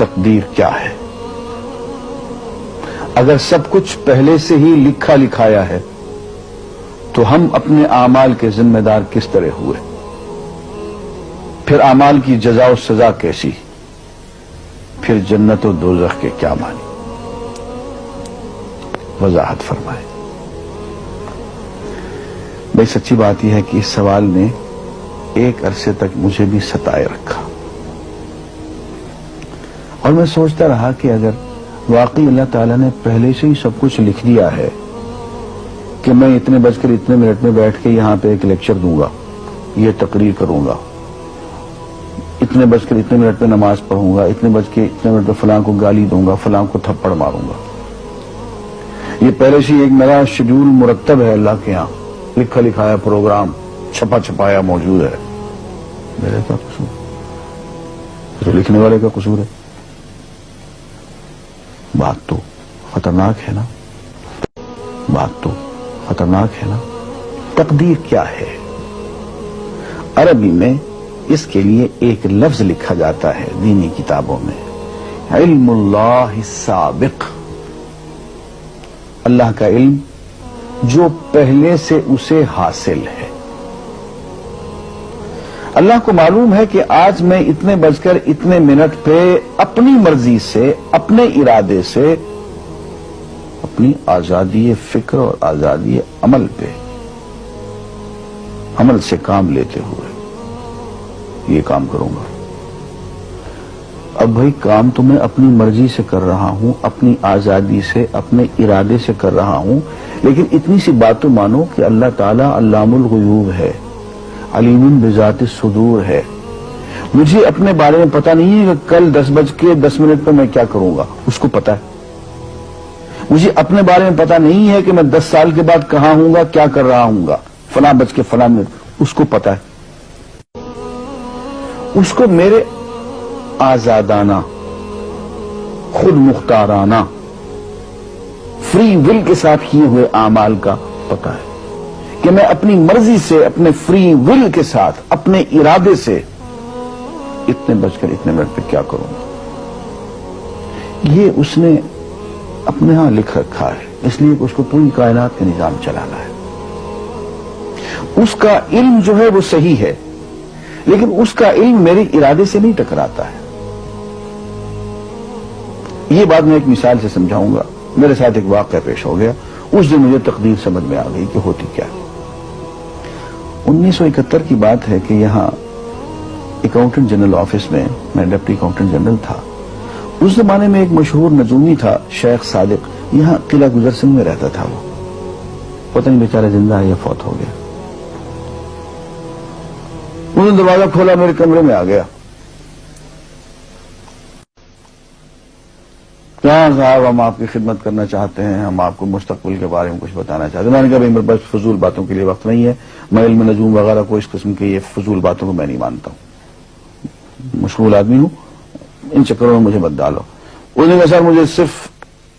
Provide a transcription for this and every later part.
تقدیر کیا ہے؟ اگر سب کچھ پہلے سے ہی لکھا لکھایا ہے تو ہم اپنے اعمال کے ذمہ دار کس طرح ہوئے؟ پھر اعمال کی جزا و سزا کیسی؟ پھر جنت و دوزخ کے کیا معنی؟ وضاحت فرمائے۔ بھئی سچی بات یہ ہے کہ اس سوال نے ایک عرصے تک مجھے بھی ستائے رکھا، اور میں سوچتا رہا کہ اگر واقعی اللہ تعالیٰ نے پہلے سے ہی سب کچھ لکھ دیا ہے کہ میں اتنے بج کر اتنے منٹ میں بیٹھ کے یہاں پہ ایک لیکچر دوں گا، یہ تقریر کروں گا، اتنے بج کر اتنے منٹ میں نماز پڑھوں گا، اتنے بج کے اتنے منٹ میں فلاں کو گالی دوں گا، فلاں کو تھپڑ ماروں گا، یہ پہلے سے ایک میرا شیڈول مرتب ہے اللہ کے یہاں، لکھا لکھایا پروگرام چھپا چھپایا موجود ہے، میرے کا قصور؟ تو لکھنے والے کا قصور ہے؟ بات تو خطرناک ہے نا، بات تو خطرناک ہے نا۔ تقدیر کیا ہے؟ عربی میں اس کے لیے ایک لفظ لکھا جاتا ہے دینی کتابوں میں، علم اللہ السابق، اللہ کا علم جو پہلے سے اسے حاصل ہے۔ اللہ کو معلوم ہے کہ آج میں اتنے بج کر اتنے منٹ پہ اپنی مرضی سے، اپنے ارادے سے، اپنی آزادی فکر اور آزادی عمل پہ، عمل سے کام لیتے ہوئے یہ کام کروں گا۔ اب بھائی کام تو میں اپنی مرضی سے کر رہا ہوں، اپنی آزادی سے، اپنے ارادے سے کر رہا ہوں، لیکن اتنی سی بات تو مانو کہ اللہ تعالیٰ علام الغیوب ہے، علیم بذات الصدور ہے۔ مجھے اپنے بارے میں پتہ نہیں ہے کہ کل 10:10 پہ میں کیا کروں گا، اس کو پتا ہے۔ مجھے اپنے بارے میں پتہ نہیں ہے کہ میں 10 سال کے بعد کہاں ہوں گا، کیا کر رہا ہوں گا، فلاں بج کے فلاں منٹ، اس کو پتا ہے۔ اس کو میرے آزادانہ، خود مختارانہ، فری ول کے ساتھ کیے ہوئے اعمال کا پتہ ہے کہ میں اپنی مرضی سے، اپنے فری ول کے ساتھ، اپنے ارادے سے اتنے بج کر اتنے منٹ پہ کیا کروں گا۔ یہ اس نے اپنے ہاں لکھ رکھا ہے، اس لیے کہ اس کو پوری کائنات کا نظام چلانا ہے۔ اس کا علم جو ہے وہ صحیح ہے، لیکن اس کا علم میرے ارادے سے نہیں ٹکراتا ہے۔ یہ بات میں ایک مثال سے سمجھاؤں گا۔ میرے ساتھ ایک واقعہ پیش ہو گیا، اس دن مجھے تقدیر سمجھ میں آ گئی کہ ہوتی کیا۔ 1971 کی بات ہے کہ یہاں اکاؤنٹنٹ جنرل آفس میں میں ڈپٹی اکاؤنٹنٹ جنرل تھا۔ اس زمانے میں ایک مشہور نجومی تھا شیخ صادق، یہاں قلعہ گزر سنگھ میں رہتا تھا، وہ پتہ نہیں بیچارہ زندہ ہے یا فوت ہو گیا۔ انہوں نے دروازہ کھولا، میرے کمرے میں آ گیا۔ کیا صاحب، ہم آپ کی خدمت کرنا چاہتے ہیں، ہم آپ کو مستقبل کے بارے میں کچھ بتانا چاہتے ہیں۔ میں نے کہا میرے پاس فضول باتوں کے لیے وقت نہیں ہے، میں علم نجوم وغیرہ کو، اس قسم کے یہ فضول باتوں کو میں نہیں مانتا ہوں، مشغول آدمی ہوں، ان چکروں میں مجھے مت ڈالو۔ انہوں نے کہا سر مجھے صرف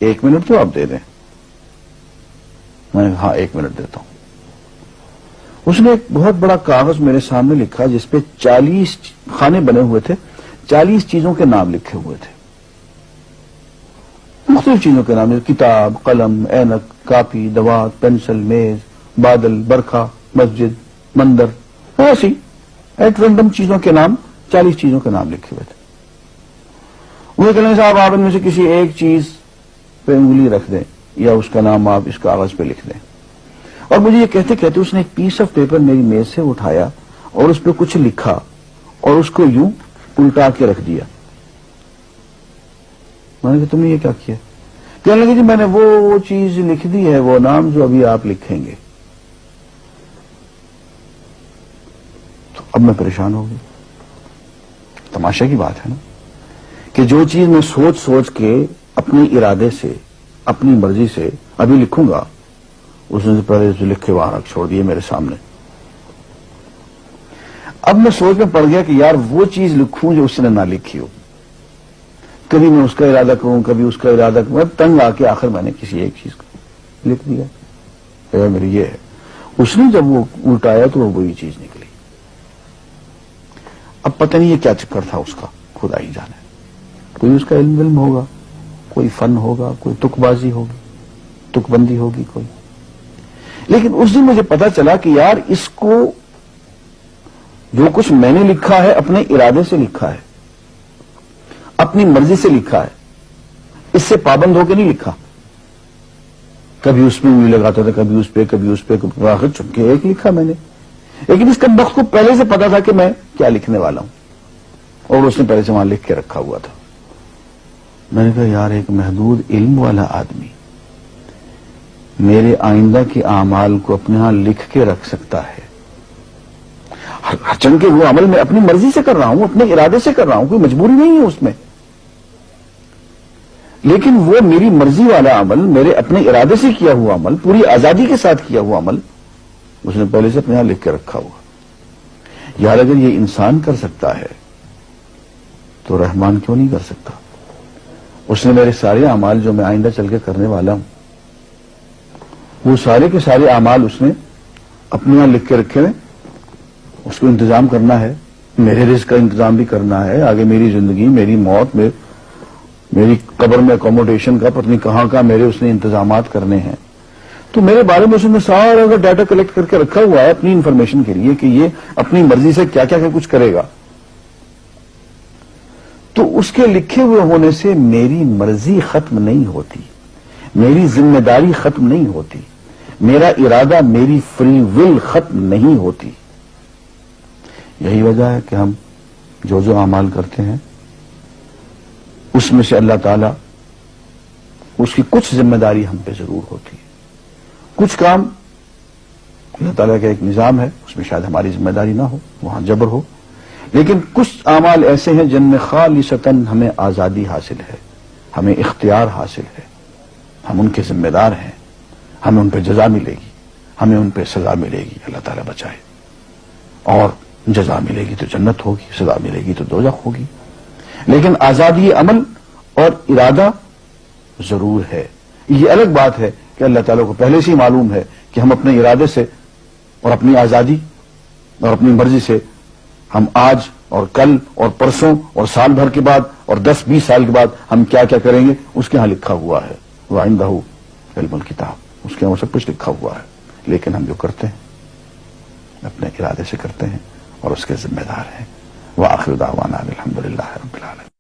1 منٹ تو آپ دے دیں۔ میں نے کہا ہاں 1 منٹ دیتا ہوں۔ اس نے ایک بہت بڑا کاغذ میرے سامنے لکھا جس پہ 40 خانے بنے ہوئے تھے، 40 چیزوں کے نام لکھے ہوئے تھے، مختلف چیزوں کے نام، کتاب، قلم، اینک، کاپی، دوات، پینسل، میز، بادل، برکھا، مسجد، مندر، ایسی ایٹ رینڈم چیزوں کے نام، 40 چیزوں کے نام لکھے ہوئے تھے۔ وہ کہنے صاحب آپ ان میں سے کسی ایک چیز پہ انگلی رکھ دیں یا اس کا نام آپ اس کاغذ پہ لکھ دیں۔ اور مجھے یہ کہتے کہتے اس نے ایک پیس آف پیپر میری میز سے اٹھایا اور اس پہ کچھ لکھا اور اس کو یوں الٹا کے رکھ دیا۔ میں نے کہا تم نے یہ کیا کیا؟ کہنے لگے جی میں نے وہ چیز لکھ دی ہے، وہ نام جو ابھی آپ لکھیں گے۔ تو اب میں پریشان ہو گئی۔ تماشا کی بات ہے نا کہ جو چیز میں سوچ سوچ کے اپنے ارادے سے، اپنی مرضی سے ابھی لکھوں گا، اس نے پہلے جو لکھ کے وہاں رکھ چھوڑ دیے میرے سامنے۔ اب میں سوچ میں پڑ گیا کہ یار وہ چیز لکھوں جو اس نے نہ لکھی ہو۔ کبھی میں اس کا ارادہ کروں، کبھی اس کا ارادہ کروں، میں تنگ آ کے آخر میں نے کسی ایک چیز کو لکھ دیا، میری یہ ہے۔ اس نے جب وہ الٹایا تو وہ وہی چیز نکلی۔ اب پتہ نہیں یہ کیا چکر تھا اس کا، خدا ہی جانے۔ کوئی اس کا علم ہوگا، کوئی فن ہوگا، کوئی تک بازی ہوگی، تک بندی ہوگی کوئی. لیکن اس دن مجھے پتا چلا کہ یار اس کو جو کچھ میں نے لکھا ہے اپنے ارادے سے لکھا ہے، اپنی مرضی سے لکھا ہے، اس سے پابند ہو کے نہیں لکھا. کبھی اس میں انگلی لگاتا تھا، کبھی اس پہ، کبھی اس پہ، آخر چپ کے ایک لکھا میں نے. لیکن اس کمبخت کو پہلے سے پتا تھا کہ میں کیا لکھنے والا ہوں، اور اس نے پہلے سے وہاں لکھ کے رکھا ہوا تھا. میں نے کہا یار ایک محدود علم والا آدمی میرے آئندہ کے اعمال کو اپنے ہاں لکھ کے رکھ سکتا ہے. چونکہ وہ عمل میں اپنی مرضی سے کر رہا ہوں، اپنے ارادے سے کر رہا ہوں، کوئی مجبوری نہیں ہے اس میں. لیکن وہ میری مرضی والا عمل، میرے اپنے ارادے سے کیا ہوا عمل، پوری آزادی کے ساتھ کیا ہوا عمل، اس نے پہلے سے اپنے یہاں لکھ کے رکھا ہوا. یار اگر یہ انسان کر سکتا ہے تو رحمان کیوں نہیں کر سکتا؟ اس نے میرے سارے اعمال جو میں آئندہ چل کے کرنے والا ہوں، وہ سارے کے سارے اعمال اس نے اپنے یہاں لکھ کے رکھے ہوئے. اس کو انتظام کرنا ہے، میرے رزق کا انتظام بھی کرنا ہے، آگے میری زندگی، میری موت، میری قبر میں اکوموڈیشن کا پتہ نہیں کہاں کا میرے اس نے انتظامات کرنے ہیں. تو میرے بارے میں اس نے سارا کا ڈیٹا کلیکٹ کر کے رکھا ہوا ہے اپنی انفارمیشن کے لیے کہ یہ اپنی مرضی سے کیا کیا کچھ کرے گا. تو اس کے لکھے ہوئے ہونے سے میری مرضی ختم نہیں ہوتی، میری ذمہ داری ختم نہیں ہوتی، میرا ارادہ، میری فری ول ختم نہیں ہوتی. یہی وجہ ہے کہ ہم جو اعمال کرتے ہیں اس میں سے اللہ تعالیٰ اس کی کچھ ذمہ داری ہم پہ ضرور ہوتی ہے. کچھ کام اللہ تعالیٰ کا ایک نظام ہے، اس میں شاید ہماری ذمہ داری نہ ہو، وہاں جبر ہو. لیکن کچھ اعمال ایسے ہیں جن میں خالصتاً ہمیں آزادی حاصل ہے، ہمیں اختیار حاصل ہے، ہم ان کے ذمہ دار ہیں، ہمیں ان پہ جزا ملے گی، ہمیں ان پہ سزا ملے گی، اللہ تعالیٰ بچائے. اور جزا ملے گی تو جنت ہوگی، سزا ملے گی تو دوزخ ہوگی. لیکن آزادی عمل اور ارادہ ضرور ہے. یہ الگ بات ہے کہ اللہ تعالیٰ کو پہلے سے ہی معلوم ہے کہ ہم اپنے ارادے سے اور اپنی آزادی اور اپنی مرضی سے ہم آج اور کل اور پرسوں اور سال بھر کے بعد اور 10-20 سال کے بعد ہم کیا کیا کریں گے اس کے ہاں لکھا ہوا ہے. وَعِندَهُ عِلْمُ الْكِتَابِ، اس کے ہاں سب کچھ لکھا ہوا ہے. لیکن ہم جو کرتے ہیں اپنے ارادے سے کرتے ہیں اور اس کے ذمہ دار ہیں. وآخر دعوانا الحمدللہ رب العالمین.